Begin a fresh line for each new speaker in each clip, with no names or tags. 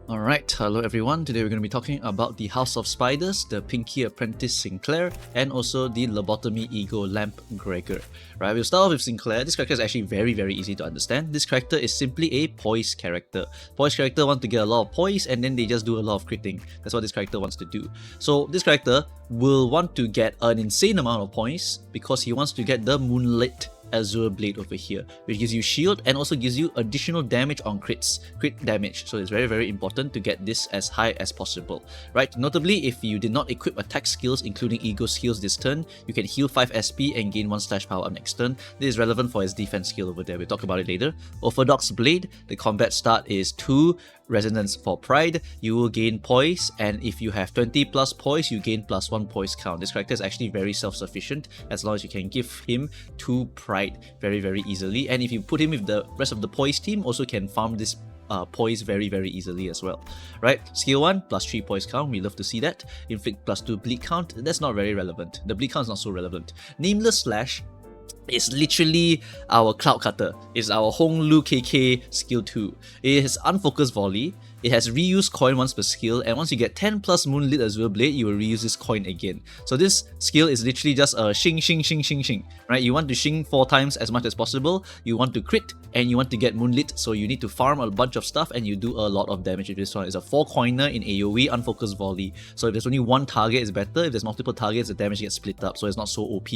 Alright, hello everyone. Today we're going to be talking about the House of Spiders, the Pinky Apprentice Sinclair, and also the Lobotomy Ego Lamp Gregor. Right, we'll start off with Sinclair. This character is actually very easy to understand. This character is simply a poise character. Poise character want to get a lot of poise and then they just do a lot of critting. That's what this character wants to do. So this character will want to get an insane amount of poise because he wants to get the Moonlit Azure Blade over here, which gives you shield and also gives you additional damage on crit damage. So it's very important to get this as high as possible, right? Notably, if you did not equip attack skills including ego skills this turn, you can heal 5 SP and gain 1 slash power up next turn. This is relevant for his defense skill over there. We'll talk about it later. Orthodox Blade, the combat start is 2 resonance for pride. You will gain poise, and if you have 20 plus poise, you gain +1 poise count. This character is actually very self-sufficient as long as you can give him 2 pride very easily, and if you put him with the rest of the poise team, also can farm this poise very easily as well, right? Skill 1 +3 poise count, we love to see that. Inflict +2 bleed count, that's not very relevant. The bleed count is not so relevant. Nameless Slash is literally our Cloud Cutter. It's our Hong Lu KK skill 2. It has Unfocused Volley. It has reuse coin once per skill, and once you get 10 plus Moonlit Azure Blade, you will reuse this coin again. So this skill is literally just a shing, right? You want to shing 4 times as much as possible, you want to crit, and you want to get Moonlit, so you need to farm a bunch of stuff and you do a lot of damage with this one. It's a 4 coiner in AoE, Unfocused Volley. So if there's only one target, it's better. If there's multiple targets, the damage gets split up, so it's not so OP,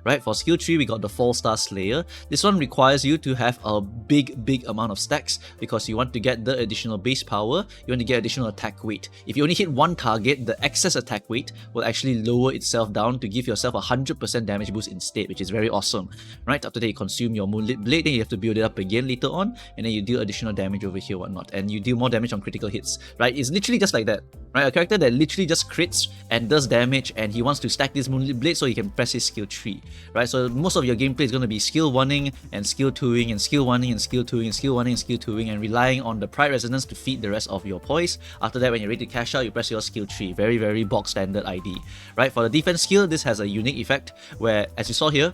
right? For skill 3, we got the 4-star Slayer. This one requires you to have a big amount of stacks because you want to get the additional base power. You want to get additional attack weight. If you only hit one target, the excess attack weight will actually lower itself down to give yourself a 100% damage boost instead, which is very awesome, right? After that, you consume your Moonlit Blade, then you have to build it up again later on, and then you deal additional damage over here, whatnot, and you deal more damage on critical hits, right? It's literally just like that, right? A character that literally just crits and does damage, and he wants to stack this Moonlit Blade so he can press his skill 3, right? So most of your gameplay is going to be skill 1ing and skill 2ing and skill 1ing and skill 2ing and skill 1ing and skill 2ing, and relying on the Pride Resonance to feed the rest of your poise. After that, when you're ready to cash out, you press your skill 3. Very box standard ID, right? For the defense skill, this has a unique effect where, as you saw here,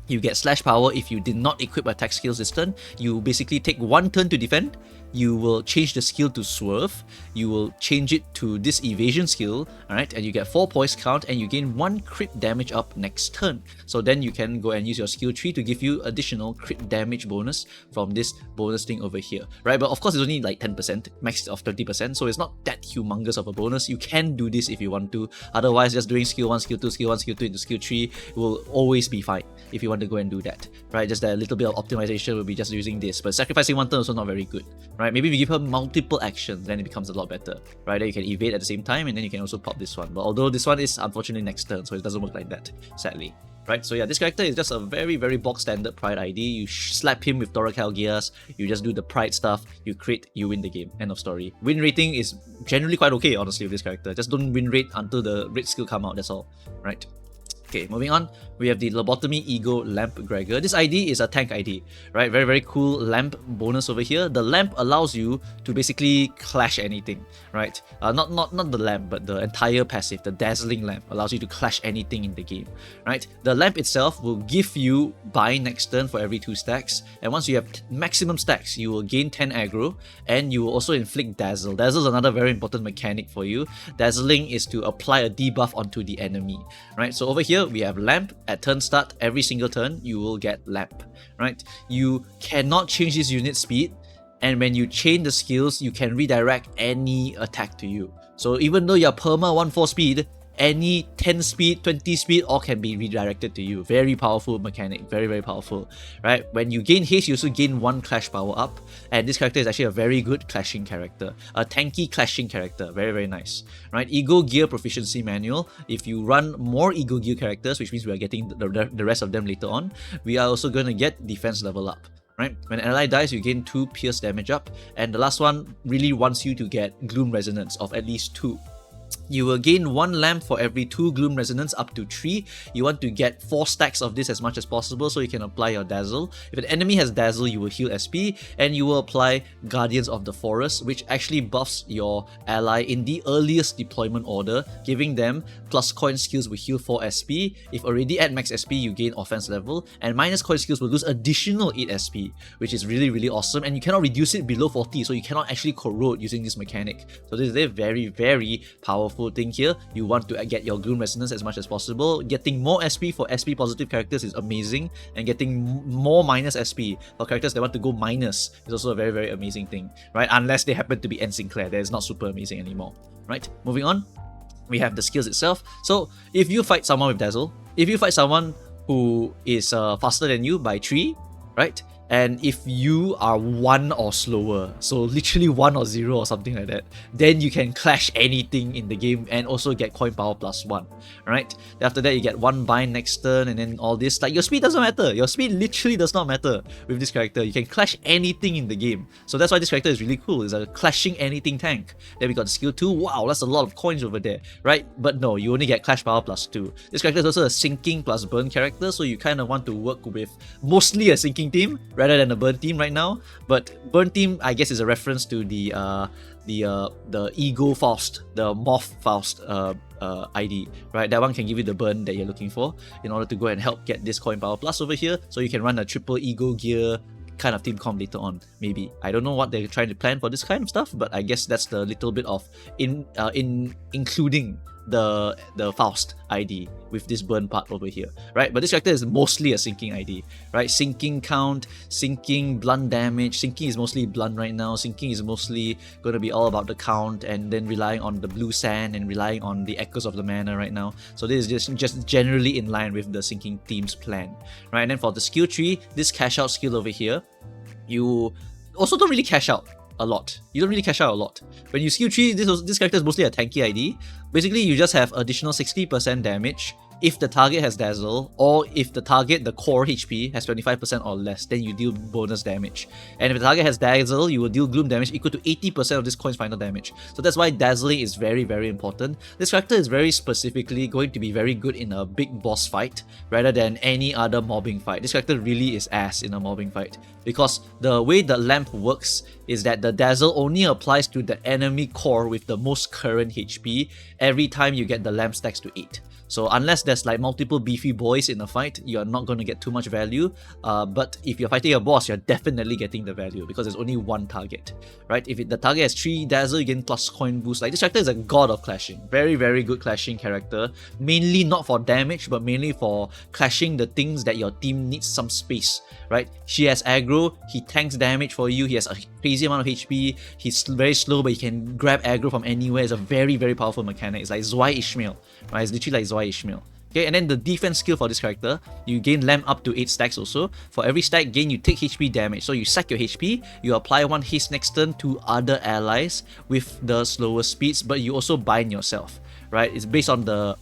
you get slash power if you did not equip attack skills this turn. You basically take 1 turn to defend. You will change the skill to swerve. You will change it to this evasion skill, alright, and you get 4 poise count and you gain 1 crit damage up next turn. So then you can go and use your skill 3 to give you additional crit damage bonus from this bonus thing over here, right? But of course it's only like 10%, max of 20%, so it's not that humongous of a bonus. You can do this if you want to. Otherwise, just doing skill 1, skill 2, skill 1, skill 2 into skill 3 will always be fine if you want to go and do that, right? Just that a little bit of optimization will be just using this, but sacrificing 1 turn is also not very good, right? Maybe if you give her multiple actions, then it becomes a lot better, right? Then you can evade at the same time, and then you can also pop this one. But although this one is unfortunately next turn, so it doesn't work like that, sadly. Right, so yeah, this character is just a very box standard Pride ID. You slap him with Thoracal Gears, you just do the Pride stuff, you crit, you win the game. End of story. Win rating is generally quite okay, honestly, with this character. Just don't win rate until the red skill come out, that's all, right? Okay, moving on, we have the Lobotomy Ego Lamp Gregor. This ID is a tank ID, right? Very cool lamp bonus over here. The lamp allows you to basically clash anything, right? Not the lamp, but the entire passive, the dazzling lamp, allows you to clash anything in the game, right? The lamp itself will give you bind next turn for every 2 stacks, and once you have maximum stacks, you will gain 10 aggro, and you will also inflict dazzle. Dazzle is another very important mechanic for you. Dazzling is to apply a debuff onto the enemy, right? So over here, we have lamp. At turn start, every single turn you will get lamp, right? You cannot change this unit speed, and when you chain the skills, you can redirect any attack to you. So even though you're perma 1-4 speed, any 10 speed, 20 speed, all can be redirected to you. Very powerful mechanic, very powerful, right? When you gain haste, you also gain 1 clash power up, and this character is actually a very good clashing character, a tanky clashing character, very nice, right? Ego Gear Proficiency Manual. If you run more Ego Gear characters, which means we are getting the rest of them later on, we are also going to get defense level up. Right? When an ally dies, you gain 2 pierce damage up, and the last one really wants you to get Gloom Resonance of at least 2. You will gain 1 lamp for every 2 gloom resonance up to 3. You want to get 4 stacks of this as much as possible so you can apply your dazzle. If an enemy has dazzle, you will heal SP, and you will apply Guardians of the Forest, which actually buffs your ally in the earliest deployment order, giving them plus coin skills will heal 4 SP. If already at max SP, you gain offense level, and minus coin skills will lose additional 8 SP, which is really awesome, and you cannot reduce it below 40, so you cannot actually corrode using this mechanic. So this is a very powerful thing here. You want to get your gloom resonance as much as possible. Getting more SP for SP positive characters is amazing, and getting more minus SP for characters that want to go minus is also a very amazing thing, right? Unless they happen to be N Sinclair, that is not super amazing anymore, right? Moving on, we have the skills itself. So if you fight someone with dazzle, if you fight someone who is faster than you by 3, right? And if you are 1 or slower, so literally 1 or 0 or something like that, then you can clash anything in the game and also get coin power +1, right? After that, you get 1 bind next turn, and then all this. Like, your speed doesn't matter. Your speed literally does not matter with this character. You can clash anything in the game. So that's why this character is really cool. It's a clashing anything tank. Then we got the skill 2. Wow, that's a lot of coins over there, right? But no, you only get clash power +2. This character is also a sinking plus burn character, so you kind of want to work with mostly a sinking team rather than a burn team right now. But burn team, I guess, is a reference to the Ego Faust, the Morph Faust ID, right? That one can give you the burn that you're looking for in order to go and help get this coin power plus over here, so you can run a triple ego gear kind of team comp later on, maybe. I don't know what they're trying to plan for this kind of stuff, but I guess that's the little bit of including the Faust ID with this burn part over here, right? But this character is mostly a sinking ID, right? Sinking count, sinking blunt damage. Sinking is mostly blunt right now. Sinking is mostly going to be all about the count, and then relying on the blue sand and relying on the echoes of the mana right now. So this is just generally in line with the sinking team's plan, right? And then for the skill tree, this cash out skill over here, you also don't really cash out a lot. You don't really cash out a lot. When you skill 3, this character is mostly a tanky ID. Basically, you just have additional 60% damage if the target has dazzle, or if the target, the core HP, has 25% or less, then you deal bonus damage. And if the target has dazzle, you will deal gloom damage equal to 80% of this coin's final damage. So that's why dazzling is very important. This character is very specifically going to be very good in a big boss fight rather than any other mobbing fight. This character really is ass in a mobbing fight, because the way the lamp works is that the dazzle only applies to the enemy core with the most current HP every time you get the lamp stacks to 8. So unless there's like multiple beefy boys in a fight, you're not going to get too much value. But if you're fighting a boss, you're definitely getting the value because there's only one target, right? If the target has 3 dazzle, you get plus coin boost. Like, this character is a god of clashing. Very good clashing character. Mainly not for damage, but mainly for clashing the things that your team needs some space, right? She has aggro, he tanks damage for you, he has a crazy amount of HP, he's very slow, but he can grab aggro from anywhere. It's a very powerful mechanic. It's like Zwei Ishmael, right? It's literally like Zwei Ishmael. Okay, and then the defense skill for this character, you gain lamp up to 8 stacks also. For every stack gain, you take HP damage. So you sack your HP, you apply 1 haste next turn to other allies with the slower speeds, but you also bind yourself, right? It's based on the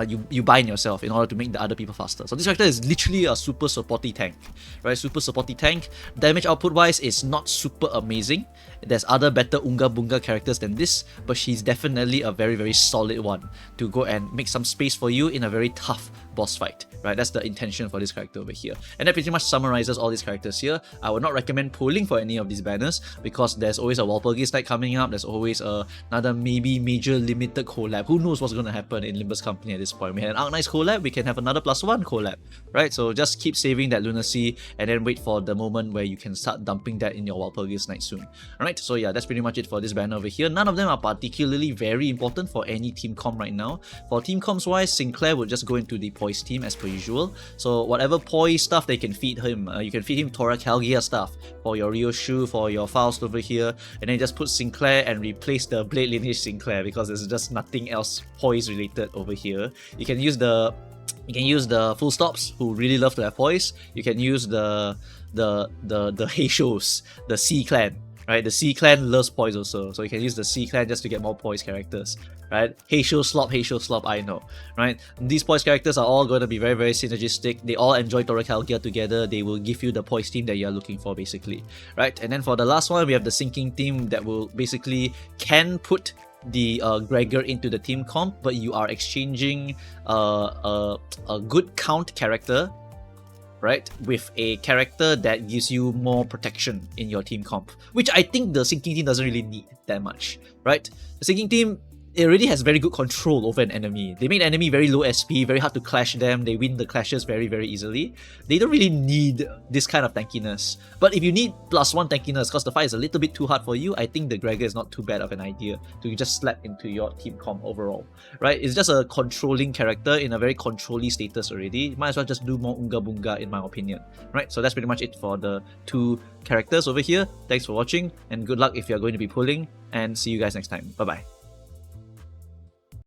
you bind yourself in order to make the other people faster. So this character is literally a super supporty tank, right? Super supporty tank. Damage output wise is not super amazing. There's other better Unga Bunga characters than this, but she's definitely a very solid one to go and make some space for you in a very tough boss fight, right? That's the intention for this character over here. And that pretty much summarizes all these characters here. I would not recommend pulling for any of these banners because there's always a Walpurgis night coming up. There's always another maybe major limited collab. Who knows what's going to happen in Limbus Company at this point. We had an Arknights collab, we can have another +1 collab, right? So just keep saving that lunacy and then wait for the moment where you can start dumping that in your Walpurgis night soon. Alright, so yeah, that's pretty much it for this banner over here. None of them are particularly very important for any team comp right now. For team comps wise, Sinclair would just go into the Poise team as per usual. So whatever Poise stuff they can feed him, you can feed him Tora Calgia stuff for your Ryoshu, for your Faust over here, and then just put Sinclair and replace the Blade Lineage Sinclair because there's just nothing else Poise related over here. You can use the full stops who really love to have Poise. You can use the Heishos, the C clan. Right, the C clan loves Poise also, so you can use the C clan just to get more Poise characters. Right, Heisho Slop, I know. Right, these Poise characters are all going to be very synergistic. They all enjoy Toracalgia together. They will give you the Poise team that you are looking for, basically. Right, and then for the last one, we have the sinking team that will basically can put the Gregor into the team comp, but you are exchanging a good count character, right, with a character that gives you more protection in your team comp, which I think the sinking team doesn't really need that much, right? The sinking team, it already has very good control over an enemy. They make the enemy very low SP, very hard to clash them. They win the clashes very, very easily. They don't really need this kind of tankiness. But if you need +1 tankiness because the fight is a little bit too hard for you, I think the Gregor is not too bad of an idea to just slap into your team comp overall, right? It's just a controlling character in a very controlly status already. Might as well just do more Unga Bunga in my opinion, right? So that's pretty much it for the 2 characters over here. Thanks for watching and good luck if you're going to be pulling, and see you guys next time. Bye-bye.